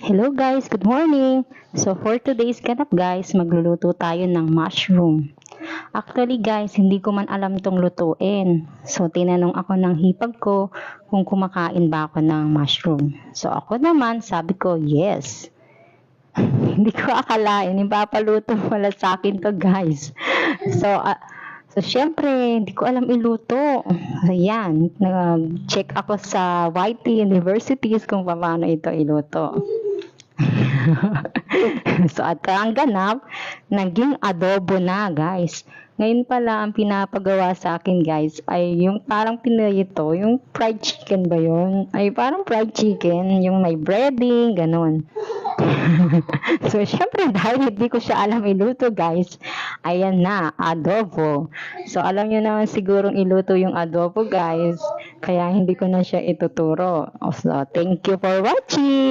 Hello guys, good morning! So for today's ganap guys, magluluto tayo ng mushroom. Actually guys, hindi ko man alam tong lutuin. So tinanong ako ng hipag ko kung kumakain ba ako ng mushroom. So ako naman, sabi ko yes. Hindi ko akalain, ipapaluto pala sa akin to guys. So syempre, hindi ko alam iluto. Ayan, nag-check ako sa YT Universities kung paano ito iluto. So at ang ganap, naging adobo na guys. Ngayon pala ang pinapagawa sa akin guys ay yung parang pinrito, yung fried chicken ba yun? Ay parang fried chicken, yung may breading, ganun. So syempre dahil hindi ko siya alam iluto guys, ayan na, adobo. So alam nyo naman sigurong iluto yung adobo guys, kaya hindi ko na siya ituturo. So thank you for watching!